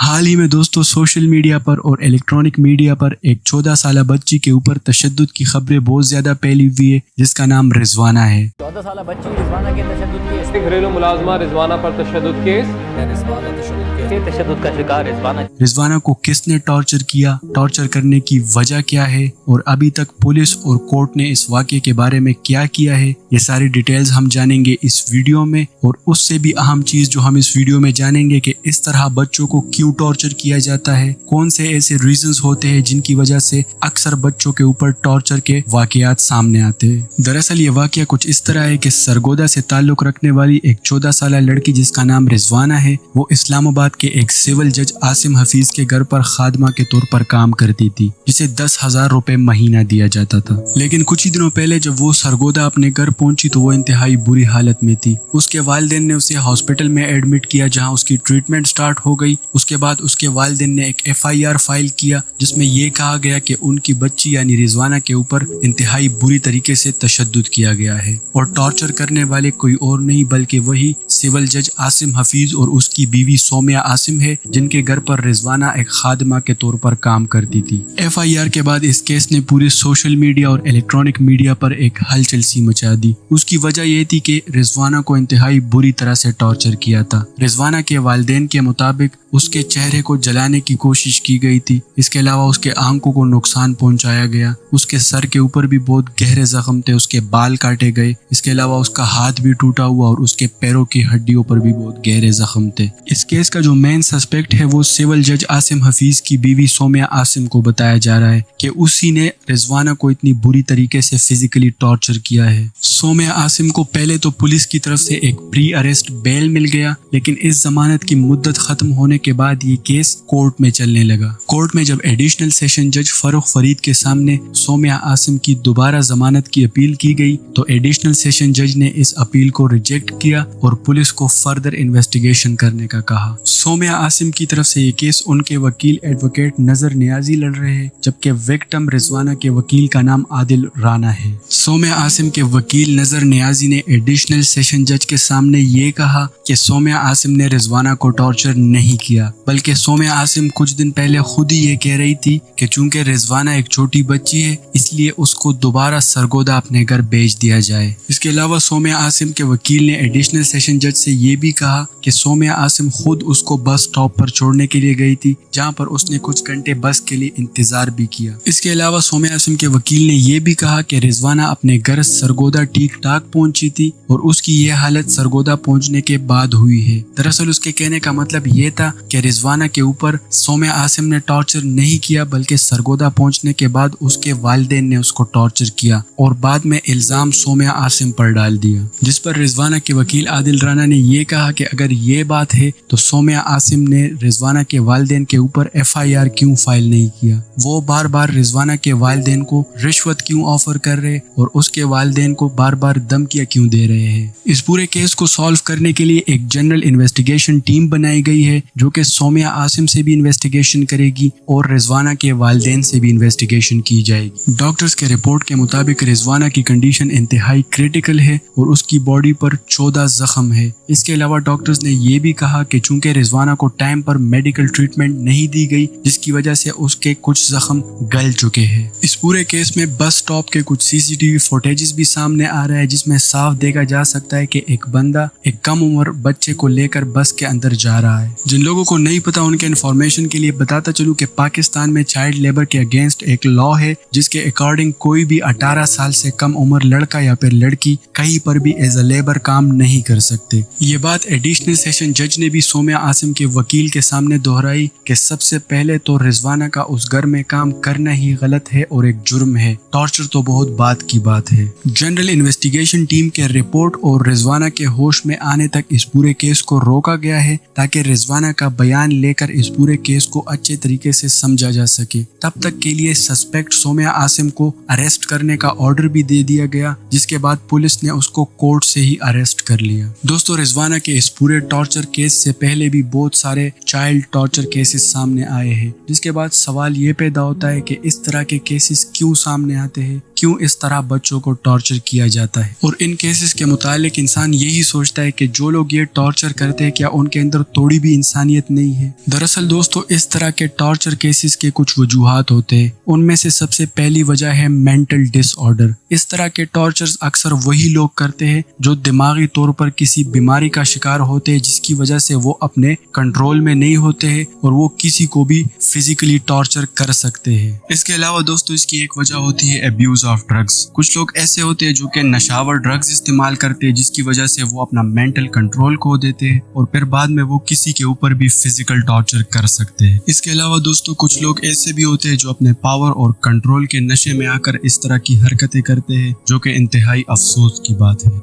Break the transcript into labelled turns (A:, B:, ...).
A: حال ہی میں دوستوں سوشل میڈیا پر اور الیکٹرانک میڈیا پر ایک 14 سالہ بچی کے اوپر تشدد کی خبریں بہت زیادہ پھیلی ہوئی ہے جس کا نام رضوانہ ہے۔
B: 14 سالہ بچی رضوانہ کے تشدد کیس،
C: گھریلو ملازمہ رضوانہ پر تشدد کیس،
B: تشدد کا شکار
A: رضوانہ کو کس نے ٹارچر کیا، ٹارچر کرنے کی وجہ کیا ہے اور ابھی تک پولیس اور کورٹ نے اس واقعے کے بارے میں کیا کیا ہے، یہ ساری ڈیٹیلز ہم جانیں گے اس ویڈیو میں۔ اور اس سے بھی اہم چیز جو ہم اس ویڈیو میں جانیں گے کہ اس طرح بچوں کو کیوں ٹارچر کیا جاتا ہے، کون سے ایسے ریزنز ہوتے ہیں جن کی وجہ سے اکثر بچوں کے اوپر ٹارچر کے واقعات سامنے آتے ہیں۔ دراصل یہ واقعہ کچھ اس طرح ہے کہ سرگودا سے تعلق رکھنے والی ایک 14 سالہ لڑکی جس کا نام رضوانہ ہے، وہ اسلام آباد کے ایک سول جج عاصم حفیظ کے گھر پر خادمہ کے طور پر کام کرتی تھی، جسے 10,000 روپے مہینہ دیا جاتا تھا۔ لیکن کچھ ہی دنوں پہلے جب وہ سرگودا اپنے گھر پہنچی تو وہ انتہائی بری حالت میں تھی۔ اس کے والدین نے اسے ہاسپٹل میں ایڈمٹ کیا جہاں اس کی ٹریٹمنٹ سٹارٹ ہو گئی۔ اس کے بعد اس کے والدین نے ایک FIR فائل کیا جس میں یہ کہا گیا کہ ان کی بچی یعنی رضوانہ کے اوپر انتہائی بری طریقے سے تشدد کیا گیا ہے اور ٹارچر کرنے والے کوئی اور نہیں بلکہ وہی سول جج عاصم حفیظ اور اس کی بیوی سومیہ عاصم ہے جن کے گھر پر رضوانہ ایک خادمہ کے طور پر کام کرتی تھی۔ FIR کے بعد اس کیس نے پوری سوشل میڈیا اور الیکٹرانک میڈیا پر ایک ہلچل سی مچا دی۔ اس کی وجہ یہ تھی کہ رضوانہ کو انتہائی بری طرح سے ٹارچر کیا تھا۔ رضوانہ کے والدین کے مطابق اس کے چہرے کو جلانے کی کوشش کی گئی تھی، اس کے علاوہ اس کے آنکھوں کو نقصان پہنچایا گیا، اس کے سر کے اوپر بھی بہت گہرے زخم تھے، اس کے بال کاٹے گئے، اس کے علاوہ اس کا ہاتھ بھی ٹوٹا ہوا اور اس کے پیروں کی ہڈیوں پر بھی بہت گہرے زخم تھے۔ اس کیس کا جو مین سسپیکٹ ہے وہ سول جج عاصم حفیظ کی بیوی سومیہ عاصم کو بتایا جا رہا ہے کہ اسی نے رضوانہ کو اتنی بری طریقے سے فزیکلی ٹارچر کیا ہے۔ سومیہ عاصم کو پہلے تو پولیس کی طرف سے ایک پری اریسٹ بیل مل گیا، لیکن اس ضمانت کی مدت ختم ہونے کے بعد یہ کیس کورٹ میں چلنے لگا۔ کورٹ میں جب ایڈیشنل سیشن جج فاروق فرید کے سامنے سومیہ عاصم کی دوبارہ ضمانت کی اپیل کی گئی تو ایڈیشنل سیشن جج نے اس اپیل کو ریجیکٹ کیا اور پولیس کو فردر انویسٹیگیشن کرنے کا کہا۔ سومیہ عاصم کی طرف سے یہ کیس ان کے وکیل ایڈوکیٹ نظر نیازی لڑ رہے ہیں جبکہ وکٹم رضوانہ کے وکیل کا نام عادل رانا ہے۔ سومیہ عاصم کے وکیل نظر نیازی نے ایڈیشنل سیشن جج کے سامنے یہ کہا کہ سومیہ عاصم نے رضوانہ کو ٹارچر نہیں کیا بلکہ سومیہ عاصم کچھ دن پہلے خود ہی یہ کہہ رہی تھی کہ چونکہ رضوانہ ایک چھوٹی بچی ہے اس لیے اس کو دوبارہ سرگودا اپنے گھر بھیج دیا جائے۔ اس کے علاوہ سومیہ عاصم کے وکیل نے ایڈیشنل سیشن جج سے یہ بھی کہا کہ سومیہ عاصم خود اس کو بس سٹاپ پر چھوڑنے کے لیے گئی تھی جہاں پر اس نے کچھ گھنٹے بس کے لیے انتظار بھی کیا۔ اس کے علاوہ سومیہ عاصم کے وکیل نے یہ بھی کہا کہ رضوانہ اپنے گھر سرگودا ٹھیک ٹھاک پہنچی تھی اور اس کی یہ حالت سرگودا پہنچنے کے بعد ہوئی ہے۔ دراصل اس کے کہنے کا مطلب یہ تھا کہ رضوانہ کے اوپر سومیہ عاصم نے ٹارچر نہیں کیا بلکہ سرگودا پہنچنے کے بعد اس کے والدین نے اس کو ٹارچر کیا اور بعد میں الزام سومیہ عاصم پر ڈال دیا، جس پر رضوانہ کے وکیل عادل رانا نے یہ کہا کہ اگر یہ بات ہے تو سومیہ عاصم نے رضوانہ کے والدین کے اوپر FIR کیوں فائل نہیں کیا؟ وہ بار بار رضوانہ کے والدین کو رشوت کیوں آفر کر رہے اور اس کے والدین کو بار بار دھمکیاں کیوں دے رہے ہیں؟ اس پورے کیس کو سالو کرنے کے لیے ایک جنرل انویسٹیگیشن ٹیم بنائی گئی ہے جو کہ سومیہ عاصم سے بھی انویسٹیگیشن کرے گی اور رضوانہ کے والدین سے بھی انویسٹیگیشن کی جائے گی۔ ڈاکٹرز کے رپورٹ کے مطابق رضوانہ کی کنڈیشن انتہائی کریٹیکل ہے اور اس کی باڈی پر 14 زخم ہے۔ اس کے علاوہ ڈاکٹرز نے یہ بھی کہا کہ چونکہ رضوانہ کو ٹائم پر میڈیکل ٹریٹمنٹ نہیں دی گئی جس کی وجہ سے اس کے کچھ زخم گل چکے ہیں۔ اس پورے کیس میں بس سٹاپ کے کچھ CCTV فوٹیجز بھی سامنے آ رہا ہے جس میں صاف دیکھا جا سکتا ہے کہ ایک بندہ ایک کم عمر بچے کو لے کر بس کے اندر جا رہا ہے۔ جن لوگوں کو نہیں پتا ان کے انفارمیشن کے لیے بتاتا چلوں کہ پاکستان میں چائلڈ لیبر کے اگینسٹ ایک لا ہے جس کے اکارڈنگ کوئی بھی 18 سال سے کم عمر لڑکا یا پھر لڑکی کہیں پر بھی ایز اے لیبر کام نہیں کر سکتے۔ یہ بات ایڈیشنل سیشن جج نے بھی سومیہ عاصم کے وکیل کے سامنے دہرائی کہ سب سے پہلے تو رضوانہ کا اس گھر میں کام کرنا ہی غلط ہے اور ایک جرم ہے، ٹارچر تو بہت بات کی بات ہے۔ جنرل انویسٹیگیشن ٹیم کے رپورٹ اور رضوانہ کے ہوش میں آنے تک اس پورے کیس کو روکا گیا ہے تاکہ رضوانہ کا بیان لے کر اس پورے کیس کو اچھے طریقے سے سمجھا جا سکے۔ تب تک کے لیے سسپیکٹ سومیہ عاصم کو اریسٹ کرنے کا آرڈر بھی دے دیا گیا جس کے بعد پولیس نے اس کو کورٹ سے ہی اریسٹ کر لیا۔ دوستو رضوانہ کے اس پورے ٹارچر کیس سے پہلے بھی بہت سارے چائلڈ ٹارچر کیسز سامنے آئے ہیں جس کے بعد سوال یہ پیدا ہوتا ہے کہ اس طرح کے کیسز کیوں سامنے آتے ہیں، کیوں اس طرح بچوں کو ٹارچر کیا جاتا ہے، اور ان کیسز کے متعلق انسان یہی سوچتا ہے کہ جو لوگ یہ ٹارچر کرتے ہیں کیا ان کے اندر تھوڑی بھی انسانیت نہیں ہے۔ دراصل دوستو اس طرح کے ٹارچر کیسز کے کچھ وجوہات ہوتے ہیں، ان میں سے سب سے پہلی وجہ ہے مینٹل ڈس آرڈر۔ اس طرح کے ٹارچرز اکثر وہی لوگ کرتے ہیں جو دماغی طور پر کسی بیماری کا شکار ہوتے ہیں، جس کی وجہ سے وہ اپنے کنٹرول میں نہیں ہوتے ہیں اور وہ کسی کو بھی فزیکلی ٹارچر کر سکتے ہیں۔ اس کے علاوہ دوستو اس کی ایک وجہ ہوتی ہے ابیوز آف ڈرگز۔ کچھ لوگ ایسے ہوتے ہیں جو کہ نشاور ڈرگز استعمال کرتے ہیں، جس کی وجہ سے وہ اپنا مینٹل کنٹرول کھو دیتے ہیں اور پھر بعد میں وہ کسی کے اوپر بھی فزیکل ٹارچر کر سکتے ہیں۔ اس کے علاوہ دوستو کچھ لوگ ایسے بھی ہوتے ہیں جو اپنے پاور اور کنٹرول کے نشے میں آ کر اس طرح کی حرکتیں کرتے ہیں، جو کہ انتہائی افسوس کی بات ہے۔